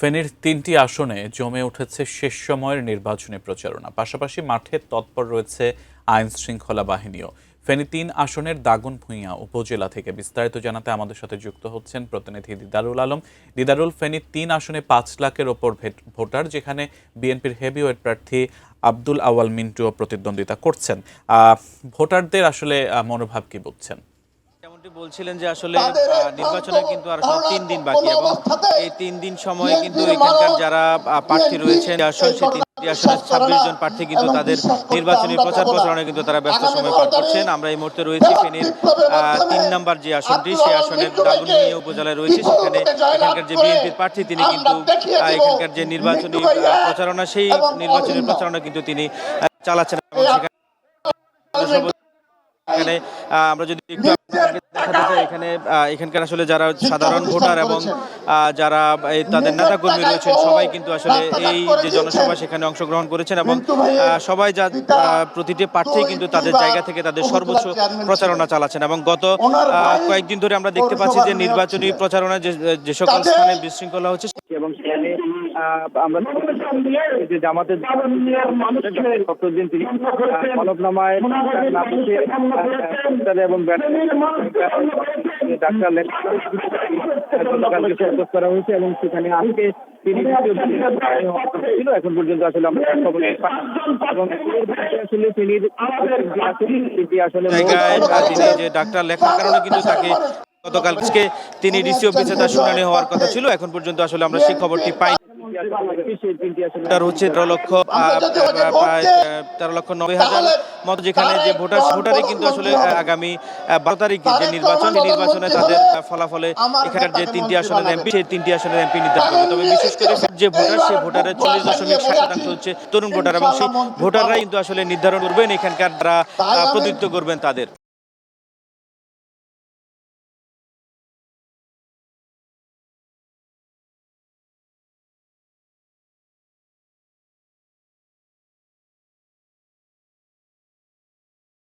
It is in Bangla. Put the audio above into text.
ফেনীর ৩টি আসনে জমে উঠেছে শেষ সময়ের নির্বাচনী প্রচারণা। পাশাপাশি মাঠে তৎপর রয়েছে আইন শৃঙ্খলা বাহিনীও। ফেনী ৩ আসনের দাগনভূঞা উপজেলা থেকে বিস্তারিত জানাতে আমাদের সাথে যুক্ত হচ্ছেন প্রতিনিধি দিদারুল আলম। দিদারুল, ফেনী ৩ আসনে ৫ লাখের ওপর ভোটার, যেখানে বিএনপির হেভিওয়েট প্রার্থী আব্দুল আওয়াল মিন্টুও প্রতিদ্বন্দ্বিতা করছেন। ভোটারদের আসলে মনোভাব কি বুঝছেন? যেমনটি বলছিলেন যে আসলে নির্বাচনের কিন্তু আর ৩ দিন বাকি এবং এই ৩ দিন সময়ে কিন্তু এখানকার যারা প্রার্থী রয়েছেন আসন সেই ৩টি আসনে ২৬ জন প্রার্থী কিন্তু তাদের নির্বাচনী প্রচারণায় কিন্তু তারা ব্যস্ত সময় পার করছেন। আমরা এই মুহূর্তে রয়েছি ফেনীর ৩ নম্বর যে আসনটি, সেই আসনের দাগনভূঞা উপজেলায় রয়েছে। সেখানে এখানকার যে বিএনপির প্রার্থী তিনি কিন্তু এখানকার যে নির্বাচনী প্রচারণা, সেই নির্বাচনী প্রচারণা কিন্তু তিনি চালাচ্ছেন এবং এখানে আমরা যদি একটু দেখাতে চাই, এখানকার আসলে যারা সাধারণ ভোটার এবং যারা তাদের নেতাকর্মী রয়েছেন সবাই কিন্তু আসলে এই যে জনসভা সেখানে অংশগ্রহণ করেছেন এবং সবাই প্রতিটি প্রার্থী কিন্তু তাদের জায়গা থেকে তাদের সর্বোচ্চ প্রচারণা চালাচ্ছেন। এবং গত কয়েকদিন ধরে আমরা দেখতে পাচ্ছি যে নির্বাচনী প্রচারণায় যে সকল স্থানে বিশৃঙ্খলা হচ্ছে এবং সেখানে আমরা যে জামাতের দিন তিনি হলফনামায় এবং ডাক্তার করা হয়েছে এবং সেখানে আজকে তিনি ছিল। এখন পর্যন্ত আসলে আমরা খবর এবং আসলে তিনি আসলে তিনি যে ডাক্তার লেখার কারণে কিন্তু তাকে গতকালকে তিনি ডিসি অফিসে তার শুনানি হওয়ার কথা ছিল। এখন পর্যন্ত আসলে আমরা সেই খবরটি পাই হচ্ছে 13,90,000 মতো, যেখানে যে ভোটারই কিন্তু আসলে আগামী 12 তারিখে যে নির্বাচনে তাদের ফলাফলে এখানকার যে 3টি আসনের এমপি, সেই 3টি আসনের এমপি নির্ধারণ করবে। তবে বিশেষ করে যে ভোটার, সেই ভোটারের 40.7% হচ্ছে তরুণ ভোটার এবং সেই ভোটাররাই কিন্তু আসলে নির্ধারণ করবেন এখানকার যারা প্রতিনিধিত্ব করবেন তাদের।